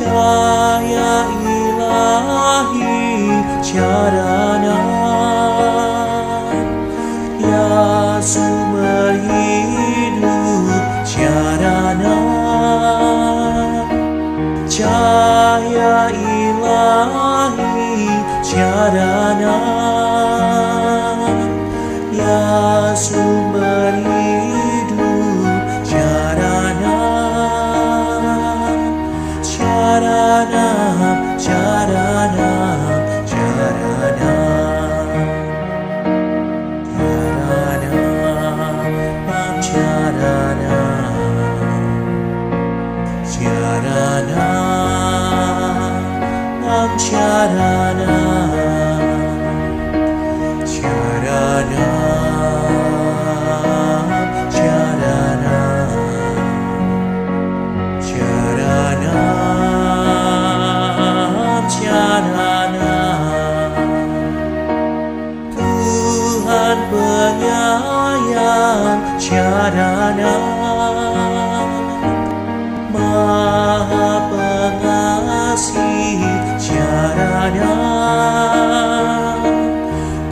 Cahaya ilahi Caranam, ya sumber hidup Caranam. Cahaya ilahi Caranam, ya sumber hidup Caranam. Caranam, Caranam, Caranam, Caranam, Caranam, Caranam, Caranam, Caranam, Caranam, Caranam. Tuhan penyayang Caranam, Maha pengasih Caranam.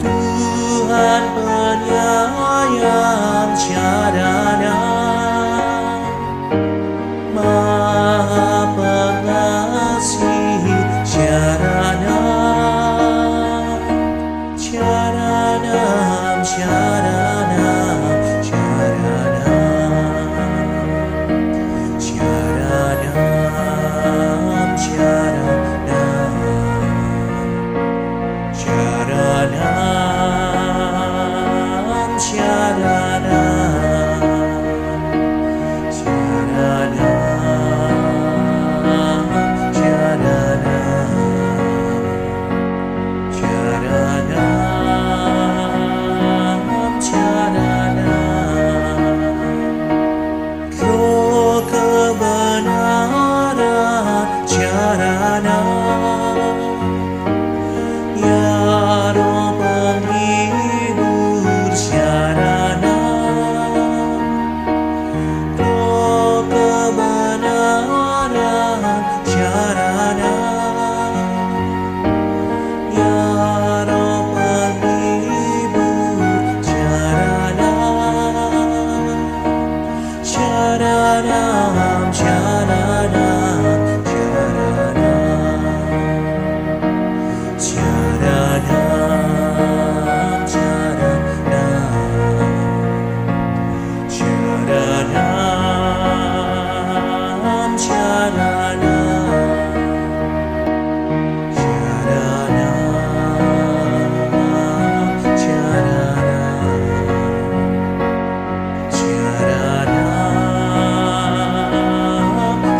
Tuhan penyayang Caranam, Maha pengasih Caranam. Caranam, Caranam, Caranam, Caranam, Caranam, Caranam, Caranam, Caranam. Roh kebenaran Caranam, ya roh penghibur Caranam. Roh kebenaran Caranam, ya roh penghibur Caranam. Caranam, Caranam, Caranam, Caranam, Caranam,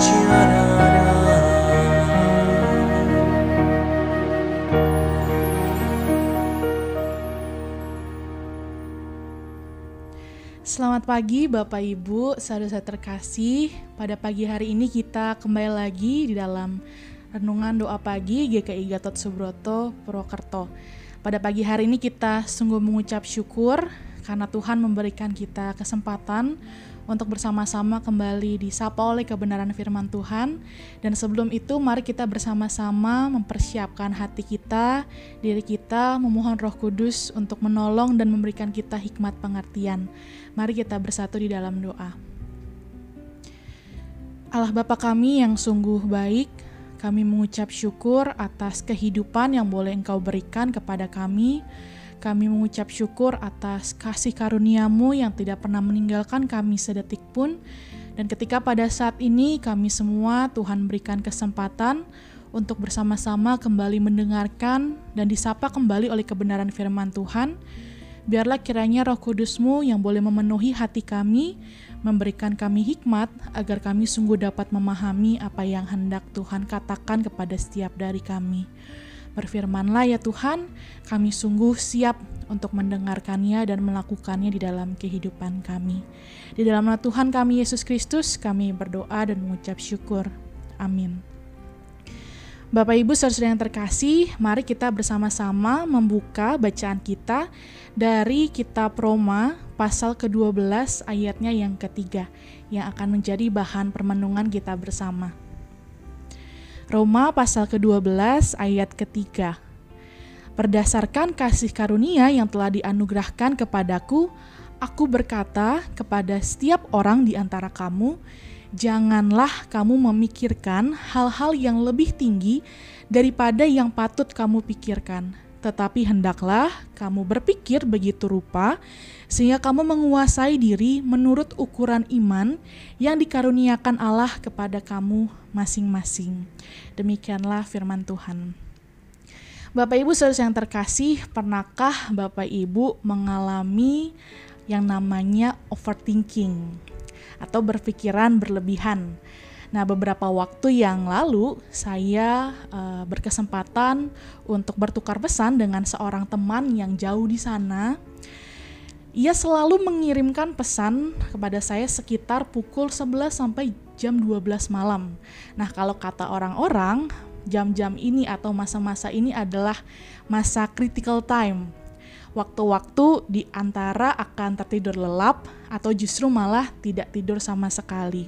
Caranam, Selamat pagi Bapak Ibu, saudara-saudara terkasih. Pada pagi hari ini kita kembali lagi di dalam Renungan Doa Pagi GKI Gatot Subroto Purwokerto. Pada pagi hari ini kita sungguh mengucap syukur karena Tuhan memberikan kita kesempatan untuk bersama-sama kembali disapa oleh kebenaran firman Tuhan. Dan sebelum itu mari kita bersama-sama mempersiapkan hati kita, diri kita, memohon Roh Kudus untuk menolong dan memberikan kita hikmat pengertian. Mari kita bersatu di dalam doa. Allah Bapa kami yang sungguh baik, kami mengucap syukur atas kehidupan yang boleh Engkau berikan kepada kami. Kami mengucap syukur atas kasih karunia-Mu yang tidak pernah meninggalkan kami sedetik pun. Dan ketika pada saat ini kami semua Tuhan berikan kesempatan untuk bersama-sama kembali mendengarkan dan disapa kembali oleh kebenaran firman Tuhan. Biarlah kiranya Roh Kudus-Mu yang boleh memenuhi hati kami, memberikan kami hikmat agar kami sungguh dapat memahami apa yang hendak Tuhan katakan kepada setiap dari kami. Berfirman-Lah ya Tuhan, kami sungguh siap untuk mendengarkannya dan melakukannya di dalam kehidupan kami. Di dalam nama Tuhan kami Yesus Kristus, kami berdoa dan mengucap syukur. Amin. Bapak Ibu saudara yang terkasih, mari kita bersama-sama membuka bacaan kita dari kitab Roma pasal ke-12 ayatnya yang ketiga, yang akan menjadi bahan permenungan kita bersama. Roma pasal ke-12 ayat ketiga. Berdasarkan kasih karunia yang telah dianugerahkan kepadaku, aku berkata kepada setiap orang di antara kamu, janganlah kamu memikirkan hal-hal yang lebih tinggi daripada yang patut kamu pikirkan. Tetapi hendaklah kamu berpikir begitu rupa, sehingga kamu menguasai diri menurut ukuran iman yang dikaruniakan Allah kepada kamu masing-masing. Demikianlah firman Tuhan. Bapak Ibu saudara yang terkasih, pernahkah Bapak Ibu mengalami yang namanya overthinking atau berpikiran berlebihan? Nah, beberapa waktu yang lalu saya berkesempatan untuk bertukar pesan dengan seorang teman yang jauh di sana. Ia selalu mengirimkan pesan kepada saya sekitar pukul 11 sampai jam 12 malam. Nah, kalau kata orang-orang, jam-jam ini atau masa-masa ini adalah masa critical time. Waktu-waktu di antara akan tertidur lelap atau justru malah tidak tidur sama sekali.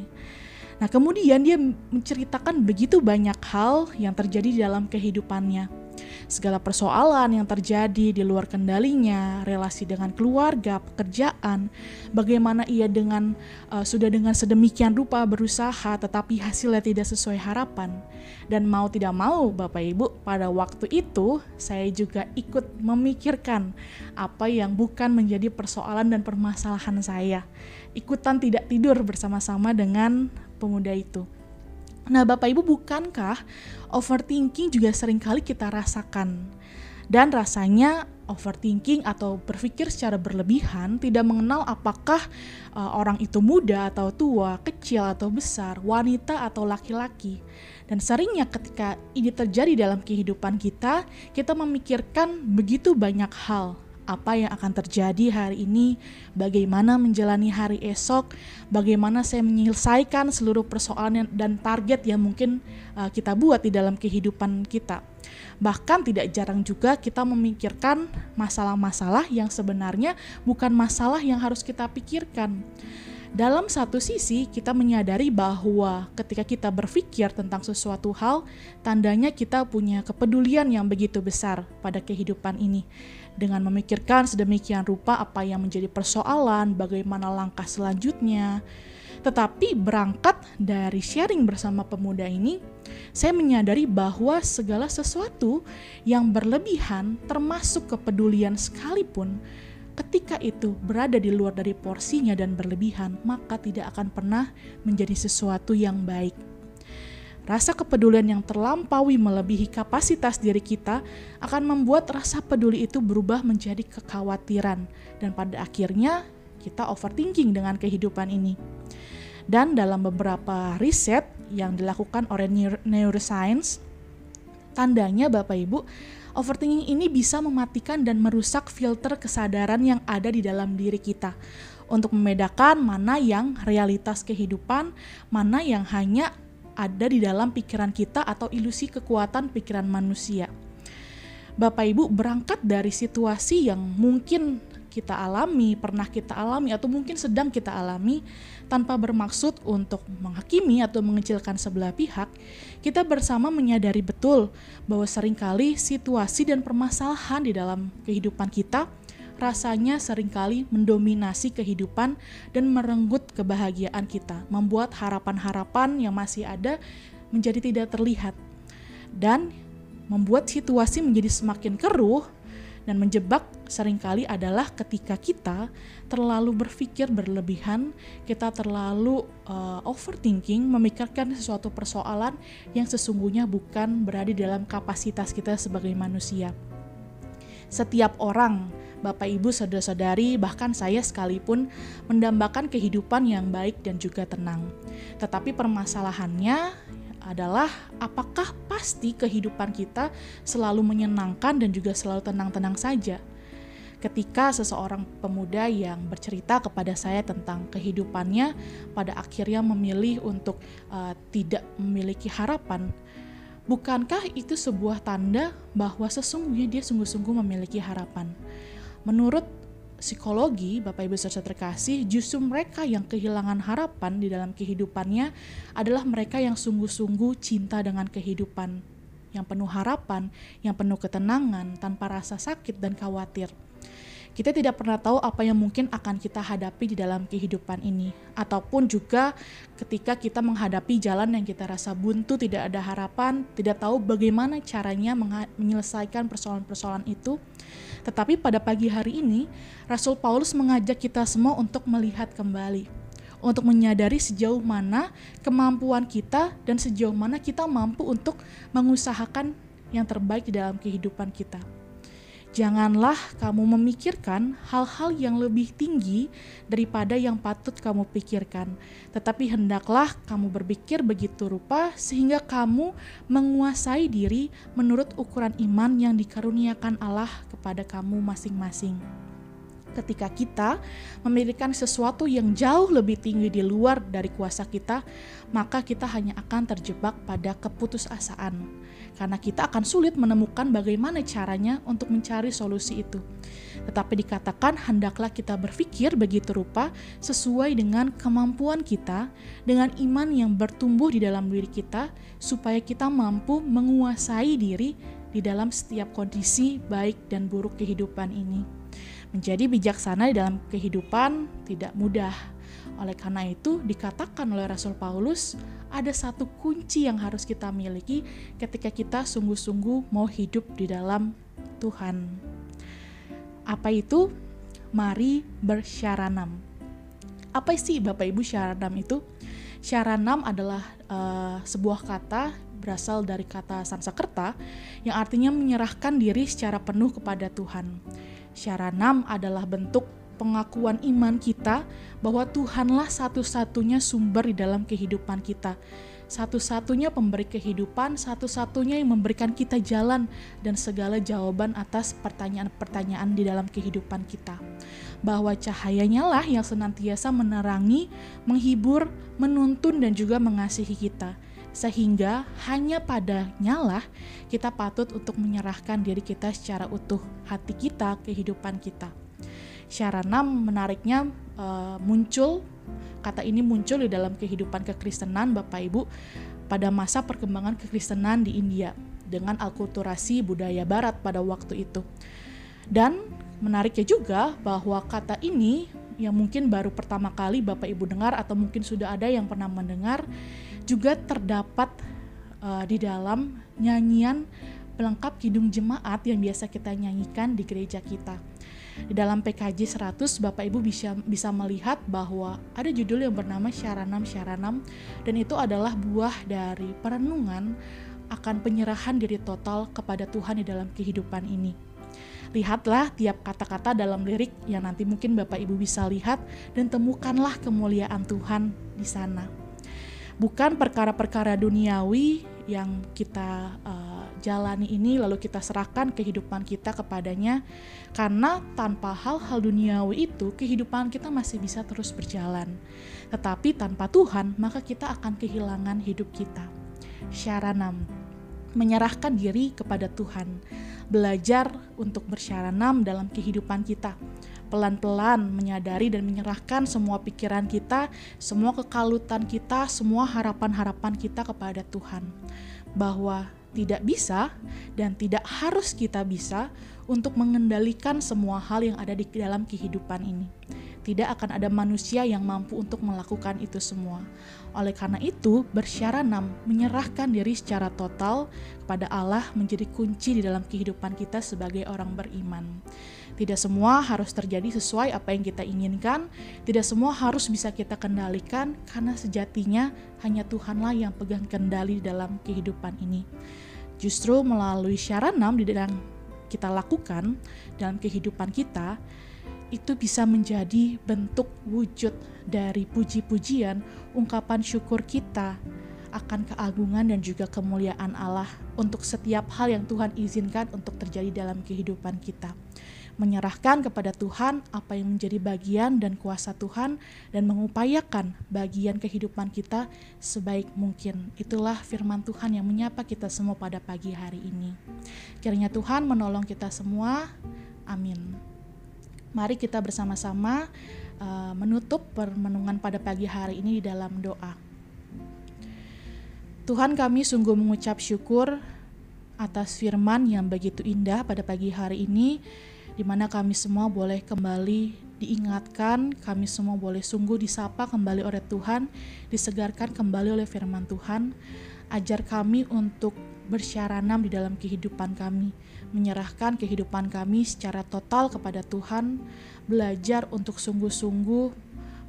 Nah, kemudian dia menceritakan begitu banyak hal yang terjadi di dalam kehidupannya. Segala persoalan yang terjadi di luar kendalinya, relasi dengan keluarga, pekerjaan, bagaimana ia sudah dengan sedemikian rupa berusaha tetapi hasilnya tidak sesuai harapan. Dan mau tidak mau Bapak Ibu, pada waktu itu saya juga ikut memikirkan apa yang bukan menjadi persoalan dan permasalahan saya. Ikutan tidak tidur bersama-sama dengan pemuda itu. Nah, Bapak Ibu, bukankah overthinking juga seringkali kita rasakan? Dan rasanya overthinking atau berpikir secara berlebihan tidak mengenal apakah orang itu muda atau tua, kecil atau besar, wanita atau laki-laki. Dan seringnya ketika ini terjadi dalam kehidupan kita, kita memikirkan begitu banyak hal. Apa yang akan terjadi hari ini, bagaimana menjalani hari esok, bagaimana saya menyelesaikan seluruh persoalan dan target yang mungkin kita buat di dalam kehidupan kita. Bahkan tidak jarang juga kita memikirkan masalah-masalah yang sebenarnya bukan masalah yang harus kita pikirkan. Dalam satu sisi, kita menyadari bahwa ketika kita berpikir tentang sesuatu hal, tandanya kita punya kepedulian yang begitu besar pada kehidupan ini. Dengan memikirkan sedemikian rupa apa yang menjadi persoalan, bagaimana langkah selanjutnya. Tetapi berangkat dari sharing bersama pemuda ini, saya menyadari bahwa segala sesuatu yang berlebihan, termasuk kepedulian sekalipun, ketika itu berada di luar dari porsinya dan berlebihan, maka tidak akan pernah menjadi sesuatu yang baik. Rasa kepedulian yang terlampaui melebihi kapasitas diri kita akan membuat rasa peduli itu berubah menjadi kekhawatiran, dan pada akhirnya kita overthinking dengan kehidupan ini. Dan dalam beberapa riset yang dilakukan oleh neuroscience, tandanya Bapak Ibu, overthinking ini bisa mematikan dan merusak filter kesadaran yang ada di dalam diri kita untuk membedakan mana yang realitas kehidupan, mana yang hanya ada di dalam pikiran kita atau ilusi kekuatan pikiran manusia. Bapak Ibu, berangkat dari situasi yang mungkin kita alami, pernah kita alami, atau mungkin sedang kita alami, tanpa bermaksud untuk menghakimi atau mengecilkan sebelah pihak, kita bersama menyadari betul bahwa seringkali situasi dan permasalahan di dalam kehidupan kita rasanya seringkali mendominasi kehidupan dan merenggut kebahagiaan kita, membuat harapan-harapan yang masih ada menjadi tidak terlihat, dan membuat situasi menjadi semakin keruh dan menjebak. Seringkali adalah ketika kita terlalu berpikir berlebihan, kita terlalu overthinking, memikirkan sesuatu persoalan yang sesungguhnya bukan berada di dalam kapasitas kita sebagai manusia. Setiap orang, Bapak Ibu, saudara-saudari, bahkan saya sekalipun mendambakan kehidupan yang baik dan juga tenang. Tetapi permasalahannya adalah apakah pasti kehidupan kita selalu menyenangkan dan juga selalu tenang-tenang saja? Ketika seseorang pemuda yang bercerita kepada saya tentang kehidupannya pada akhirnya memilih untuk tidak memiliki harapan, bukankah itu sebuah tanda bahwa sesungguhnya dia sungguh-sungguh memiliki harapan? Menurut psikologi, Bapak Ibu saudara terkasih, justru mereka yang kehilangan harapan di dalam kehidupannya adalah mereka yang sungguh-sungguh cinta dengan kehidupan, yang penuh harapan, yang penuh ketenangan, tanpa rasa sakit dan khawatir. Kita tidak pernah tahu apa yang mungkin akan kita hadapi di dalam kehidupan ini. Ataupun juga ketika kita menghadapi jalan yang kita rasa buntu, tidak ada harapan, tidak tahu bagaimana caranya menyelesaikan persoalan-persoalan itu. Tetapi pada pagi hari ini, Rasul Paulus mengajak kita semua untuk melihat kembali. Untuk menyadari sejauh mana kemampuan kita dan sejauh mana kita mampu untuk mengusahakan yang terbaik di dalam kehidupan kita. Janganlah kamu memikirkan hal-hal yang lebih tinggi daripada yang patut kamu pikirkan, tetapi hendaklah kamu berpikir begitu rupa sehingga kamu menguasai diri menurut ukuran iman yang dikaruniakan Allah kepada kamu masing-masing. Ketika kita memikirkan sesuatu yang jauh lebih tinggi di luar dari kuasa kita, maka kita hanya akan terjebak pada keputusasaan. Karena kita akan sulit menemukan bagaimana caranya untuk mencari solusi itu. Tetapi dikatakan hendaklah kita berpikir begitu rupa sesuai dengan kemampuan kita, dengan iman yang bertumbuh di dalam diri kita, supaya kita mampu menguasai diri di dalam setiap kondisi baik dan buruk kehidupan ini. Menjadi bijaksana di dalam kehidupan tidak mudah. Oleh karena itu dikatakan oleh Rasul Paulus, ada satu kunci yang harus kita miliki ketika kita sungguh-sungguh mau hidup di dalam Tuhan. Apa itu? Mari bersyaranam. Apa sih Bapak Ibu syaranam itu? Syaranam adalah sebuah kata berasal dari kata Sanskerta yang artinya menyerahkan diri secara penuh kepada Tuhan. Syaranam adalah bentuk pengakuan iman kita bahwa Tuhanlah satu-satunya sumber di dalam kehidupan kita. Satu-satunya pemberi kehidupan, satu-satunya yang memberikan kita jalan dan segala jawaban atas pertanyaan-pertanyaan di dalam kehidupan kita. Bahwa cahayanya lah yang senantiasa menerangi, menghibur, menuntun dan juga mengasihi kita. Sehingga hanya padanya lah kita patut untuk menyerahkan diri kita secara utuh, hati kita, kehidupan kita. Syaranam menariknya kata ini muncul di dalam kehidupan kekristenan Bapak Ibu pada masa perkembangan kekristenan di India dengan alkulturasi budaya barat pada waktu itu. Dan menariknya juga bahwa kata ini yang mungkin baru pertama kali Bapak Ibu dengar atau mungkin sudah ada yang pernah mendengar juga terdapat di dalam nyanyian pelengkap kidung jemaat yang biasa kita nyanyikan di gereja kita. Di dalam PKJ 100 Bapak Ibu bisa melihat bahwa ada judul yang bernama Syaranam dan itu adalah buah dari perenungan akan penyerahan diri total kepada Tuhan di dalam kehidupan ini. Lihatlah tiap kata-kata dalam lirik yang nanti mungkin Bapak Ibu bisa lihat dan temukanlah kemuliaan Tuhan di sana. Bukan perkara-perkara duniawi yang kita jalani ini lalu kita serahkan kehidupan kita kepadanya, karena tanpa hal-hal duniawi itu kehidupan kita masih bisa terus berjalan. Tetapi tanpa Tuhan maka kita akan kehilangan hidup kita. Syaranam, menyerahkan diri kepada Tuhan, belajar untuk bersyaranam dalam kehidupan kita. Pelan-pelan menyadari dan menyerahkan semua pikiran kita, semua kekalutan kita, semua harapan-harapan kita kepada Tuhan. Bahwa tidak bisa dan tidak harus kita bisa untuk mengendalikan semua hal yang ada di dalam kehidupan ini. Tidak akan ada manusia yang mampu untuk melakukan itu semua. Oleh karena itu, bersyaranam, menyerahkan diri secara total kepada Allah menjadi kunci di dalam kehidupan kita sebagai orang beriman. Tidak semua harus terjadi sesuai apa yang kita inginkan, tidak semua harus bisa kita kendalikan, karena sejatinya hanya Tuhanlah yang pegang kendali dalam kehidupan ini. Justru melalui syaranam di dalam kita lakukan dalam kehidupan kita, itu bisa menjadi bentuk wujud dari puji-pujian, ungkapan syukur kita akan keagungan dan juga kemuliaan Allah untuk setiap hal yang Tuhan izinkan untuk terjadi dalam kehidupan kita. Menyerahkan kepada Tuhan apa yang menjadi bagian dan kuasa Tuhan dan mengupayakan bagian kehidupan kita sebaik mungkin. Itulah firman Tuhan yang menyapa kita semua pada pagi hari ini. Kiranya Tuhan menolong kita semua. Amin. Mari kita bersama-sama menutup permenungan pada pagi hari ini di dalam doa. Tuhan, kami sungguh mengucap syukur atas firman yang begitu indah pada pagi hari ini, di mana kami semua boleh kembali diingatkan, kami semua boleh sungguh disapa kembali oleh Tuhan, disegarkan kembali oleh firman Tuhan. Ajar kami untuk bersyaranam di dalam kehidupan kami, menyerahkan kehidupan kami secara total kepada Tuhan, belajar untuk sungguh-sungguh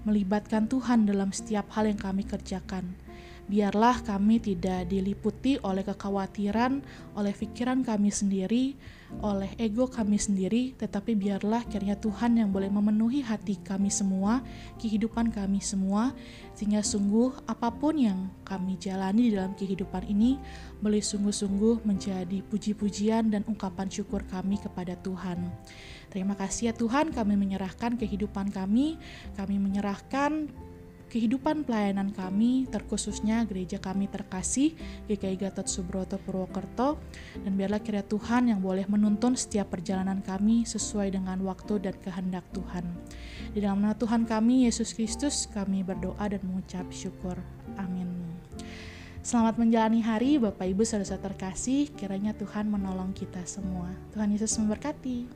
melibatkan Tuhan dalam setiap hal yang kami kerjakan. Biarlah kami tidak diliputi oleh kekhawatiran, oleh pikiran kami sendiri, oleh ego kami sendiri, tetapi biarlah kiranya Tuhan yang boleh memenuhi hati kami semua, kehidupan kami semua, sehingga sungguh apapun yang kami jalani di dalam kehidupan ini boleh sungguh-sungguh menjadi puji-pujian dan ungkapan syukur kami kepada Tuhan. Terima kasih ya Tuhan, kami menyerahkan kehidupan kami menyerahkan kehidupan pelayanan kami, terkhususnya gereja kami terkasih, GKI Gatot Subroto Purwokerto, dan biarlah kiranya Tuhan yang boleh menuntun setiap perjalanan kami sesuai dengan waktu dan kehendak Tuhan. Di dalam nama Tuhan kami, Yesus Kristus, kami berdoa dan mengucap syukur. Amin. Selamat menjalani hari, Bapak Ibu Saudara terkasih, kiranya Tuhan menolong kita semua. Tuhan Yesus memberkati.